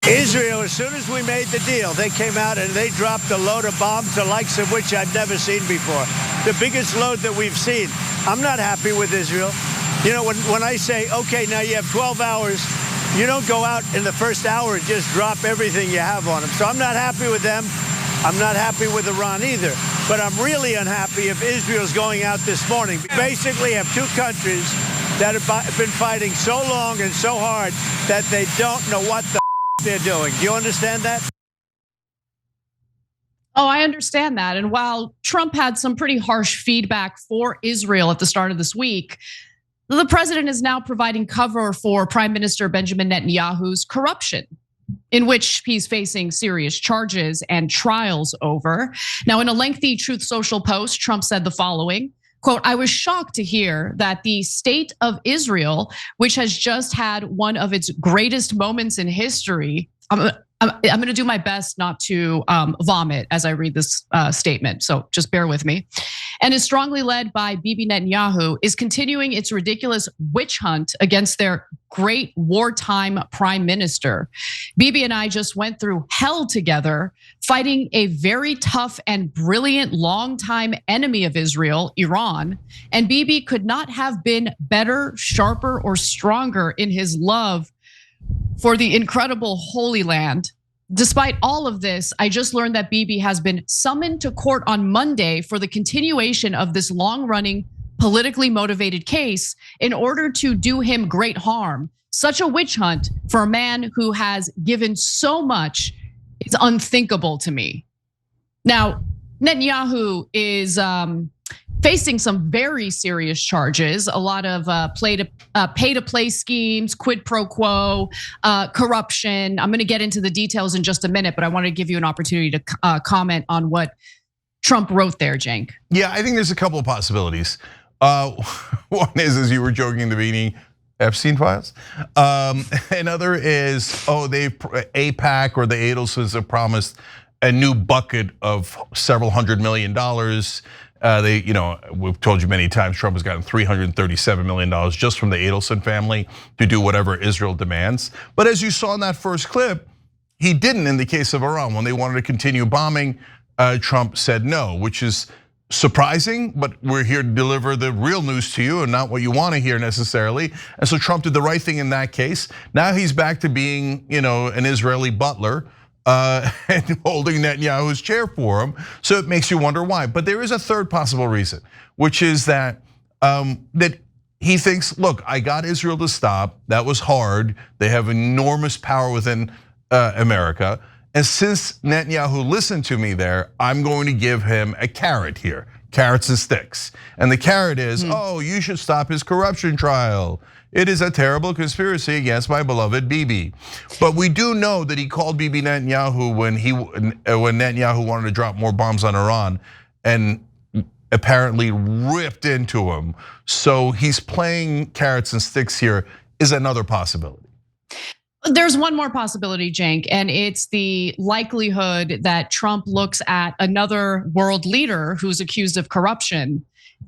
Israel, as soon as we made the deal, they came out and they dropped a load of bombs, the likes of which I've never seen before. The biggest load that we've seen. I'm not happy with Israel. You know, when I say, okay, now you have 12 hours, you don't go out in the first hour and just drop everything you have on them. So I'm not happy with them. I'm not happy with Iran either. But I'm really unhappy if Israel's going out this morning. We basically have two countries that have been fighting so long and so hard that they don't know what the they're doing. Do you understand that? Oh, I understand that. And while Trump had some pretty harsh feedback for Israel at the start of this week, the president is now providing cover for Prime Minister Benjamin Netanyahu's corruption, in which he's facing serious charges and trials over. Now, in a lengthy Truth Social post, Trump said the following, quote, "I was shocked to hear that the state of Israel, which has just had one of its greatest moments in history," I'm gonna do my best not to vomit as I read this statement, so just bear with me, "and is strongly led by Bibi Netanyahu, is continuing its ridiculous witch hunt against their great wartime prime minister. Bibi and I just went through hell together, fighting a very tough and brilliant longtime enemy of Israel, Iran. And Bibi could not have been better, sharper, or stronger in his love for the incredible Holy Land. Despite all of this, I just learned that Bibi has been summoned to court on Monday for the continuation of this long-running, politically motivated case in order to do him great harm. Such a witch hunt for a man who has given so much is unthinkable to me." Now, Netanyahu is facing some very serious charges, a lot of pay-to-play schemes, quid pro quo, corruption. I'm gonna get into the details in just a minute, but I want to give you an opportunity to comment on what Trump wrote there, Cenk. Yeah, I think there's a couple of possibilities. One is, as you were joking in the beginning, Epstein files. Another is, AIPAC or the Adelsons have promised a new bucket of several $100 million. We've told you many times, Trump has gotten $337 million just from the Adelson family to do whatever Israel demands. But as you saw in that first clip, he didn't in the case of Iran. When they wanted to continue bombing, Trump said no, which is surprising, but we're here to deliver the real news to you and not what you want to hear necessarily. And so Trump did the right thing in that case. Now he's back to being, an Israeli butler and holding Netanyahu's chair for him. So it makes you wonder why. But there is a third possible reason, which is that that he thinks, look, I got Israel to stop. That was hard. They have enormous power within America. And since Netanyahu listened to me there, I'm going to give him a carrot here, carrots and sticks. And the carrot is, you should stop his corruption trial. It is a terrible conspiracy against my beloved Bibi. But we do know that he called Bibi Netanyahu when Netanyahu wanted to drop more bombs on Iran and apparently ripped into him. So he's playing carrots and sticks here is another possibility. There's one more possibility, Cenk, and it's the likelihood that Trump looks at another world leader who's accused of corruption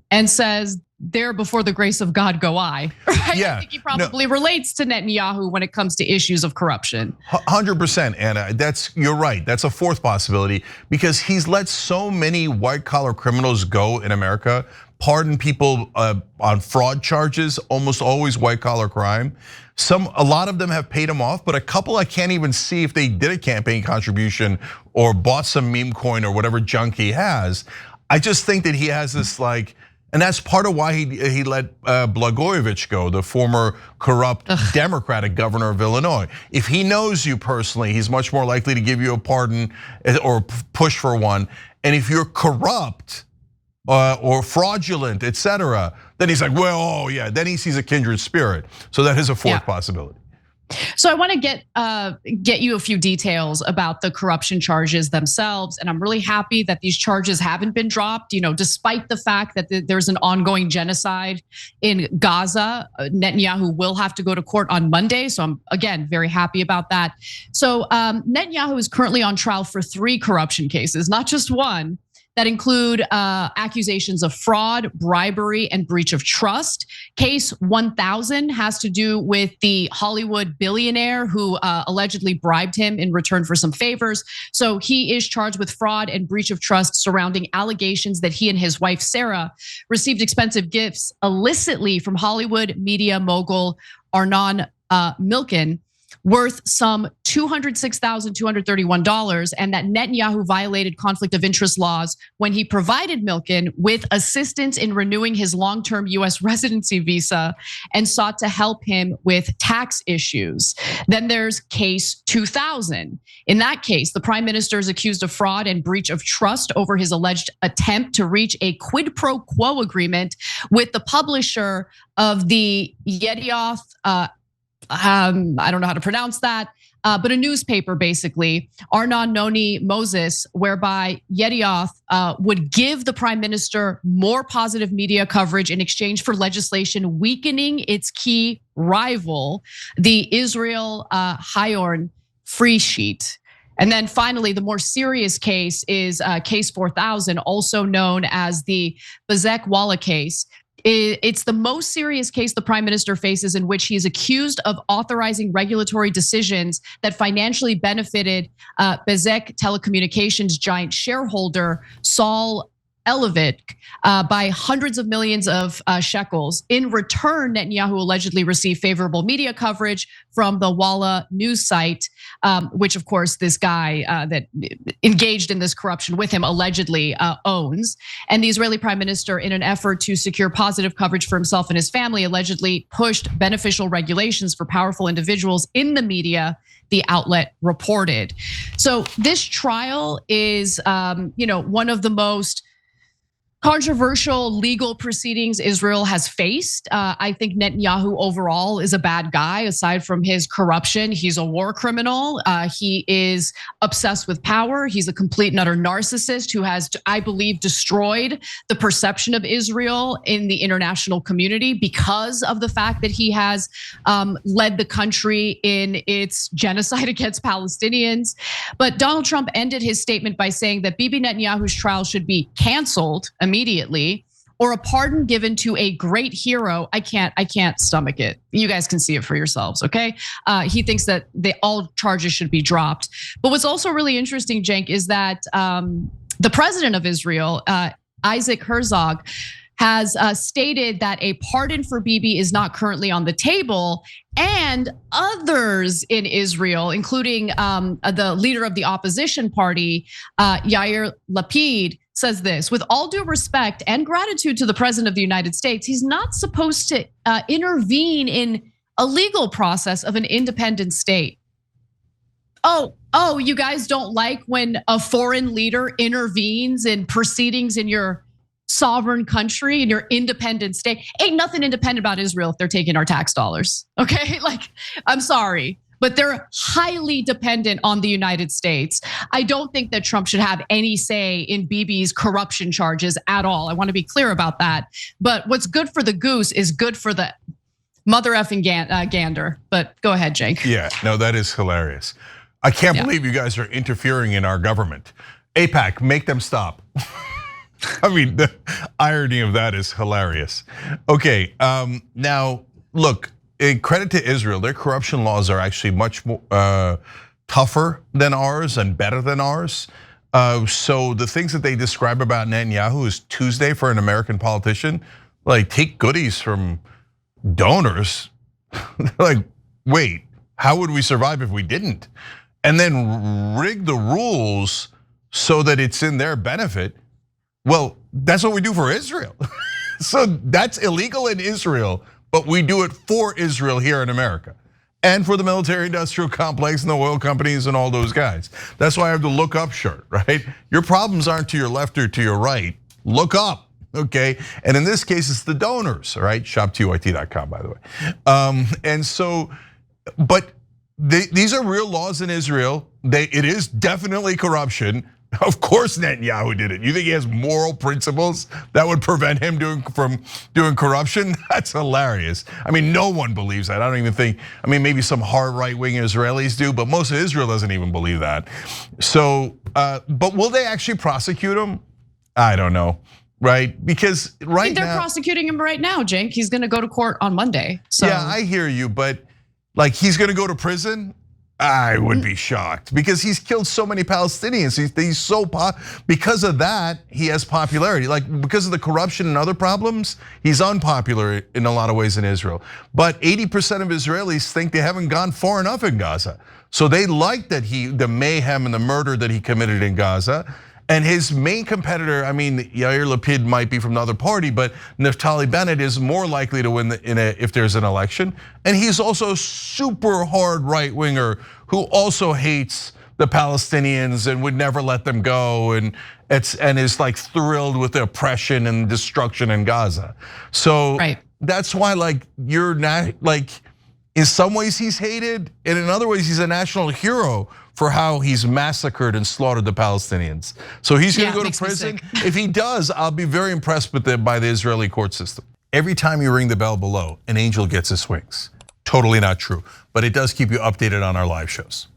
and says, "There before the grace of God go I." Right? Yeah, I think he probably relates to Netanyahu when it comes to issues of corruption. 100%, Anna, you're right. That's a fourth possibility because he's let so many white collar criminals go in America, pardon people on fraud charges, almost always white collar crime. A lot of them have paid him off, but a couple I can't even see if they did a campaign contribution or bought some meme coin or whatever junk he has. I just think that he has this and that's part of why he let Blagojevich go, the former corrupt Democratic governor of Illinois. If he knows you personally, he's much more likely to give you a pardon or push for one. And if you're corrupt or fraudulent, etc., then he's like, well, oh yeah, then he sees a kindred spirit. So that is a fourth possibility. So I want to get you a few details about the corruption charges themselves, and I'm really happy that these charges haven't been dropped. Despite the fact that there's an ongoing genocide in Gaza, Netanyahu will have to go to court on Monday. So I'm again very happy about that. So Netanyahu is currently on trial for 3 corruption cases, not just one. that include accusations of fraud, bribery, and breach of trust. Case 1000 has to do with the Hollywood billionaire who allegedly bribed him in return for some favors. So he is charged with fraud and breach of trust surrounding allegations that he and his wife, Sarah, received expensive gifts illicitly from Hollywood media mogul Arnon Milken, worth some $206,231, and that Netanyahu violated conflict of interest laws when he provided Milken with assistance in renewing his long-term US residency visa and sought to help him with tax issues. Then there's case 2000. In that case, the prime minister is accused of fraud and breach of trust over his alleged attempt to reach a quid pro quo agreement with the publisher of the Yedioth, I don't know how to pronounce that, but a newspaper basically, Arnon Noni Moses, whereby Yedioth would give the prime minister more positive media coverage in exchange for legislation weakening its key rival, the Israel Hayorn free sheet. And then finally, the more serious case is case 4000, also known as the Bezek Walla case. It's the most serious case the prime minister faces, in which he is accused of authorizing regulatory decisions that financially benefited Bezek Telecommunications giant shareholder Saul Elevik by hundreds of millions of shekels. In return, Netanyahu allegedly received favorable media coverage from the Walla news site, which of course this guy that engaged in this corruption with him allegedly owns. And the Israeli prime minister, in an effort to secure positive coverage for himself and his family, allegedly pushed beneficial regulations for powerful individuals in the media, the outlet reported. So this trial is one of the most controversial legal proceedings Israel has faced. I think Netanyahu overall is a bad guy. Aside from his corruption, he's a war criminal. He is obsessed with power. He's a complete and utter narcissist who has, I believe, destroyed the perception of Israel in the international community because of the fact that he has led the country in its genocide against Palestinians. But Donald Trump ended his statement by saying that Bibi Netanyahu's trial should be canceled immediately, or a pardon given to a great hero. I can't stomach it. You guys can see it for yourselves, okay? He thinks that all charges should be dropped. But what's also really interesting, Cenk, is that the president of Israel, Isaac Herzog, has stated that a pardon for Bibi is not currently on the table, and others in Israel, including the leader of the opposition party, Yair Lapid, says this: with all due respect and gratitude to the president of the United States, he's not supposed to intervene in a legal process of an independent state. Oh, you guys don't like when a foreign leader intervenes in proceedings in your sovereign country, in your independent state? Ain't nothing independent about Israel if they're taking our tax dollars, okay? Like, I'm sorry, but they're highly dependent on the United States. I don't think that Trump should have any say in Bibi's corruption charges at all. I want to be clear about that. But what's good for the goose is good for the mother effing gander. But go ahead, Cenk. Yeah, no, that is hilarious. I can't believe you guys are interfering in our government. AIPAC, make them stop. I mean, the irony of that is hilarious. Okay, now look, credit to Israel, their corruption laws are actually much more tougher than ours and better than ours. So the things that they describe about Netanyahu is Tuesday for an American politician. Like, take goodies from donors. Like, wait, how would we survive if we didn't? And then rig the rules so that it's in their benefit. Well, that's what we do for Israel. So that's illegal in Israel, but we do it for Israel here in America. And for the military-industrial complex and the oil companies and all those guys. That's why I have the look up shirt, right? Your problems aren't to your left or to your right. Look up, okay? And in this case, it's the donors, all right? ShopTYT.com, by the way. And so, but these are real laws in Israel. It is definitely corruption. Of course Netanyahu did it. You think he has moral principles that would prevent him from doing corruption? That's hilarious. I mean, no one believes that. I don't even think, I mean, maybe some hard right-wing Israelis do, but most of Israel doesn't even believe that. So, but will they actually prosecute him? I don't know, right? Because right now they're prosecuting him right now, Cenk. He's going to go to court on Monday. So yeah, I hear you, but like he's going to go to prison. I would be shocked because he's killed so many Palestinians. He's so because of that, he has popularity. Like because of the corruption and other problems, he's unpopular in a lot of ways in Israel. But 80% of Israelis think they haven't gone far enough in Gaza. So they like that the mayhem and the murder that he committed in Gaza. And his main competitor, I mean, Yair Lapid might be from the other party, but Naftali Bennett is more likely to win if there's an election. And he's also a super hard right winger who also hates the Palestinians and would never let them go, and is like thrilled with the oppression and destruction in Gaza. So that's why, like, you're not like. In some ways he's hated, and in other ways he's a national hero for how he's massacred and slaughtered the Palestinians. So he's gonna go to prison. If he does, I'll be very impressed by the Israeli court system. Every time you ring the bell below, an angel gets his wings. Totally not true, but it does keep you updated on our live shows.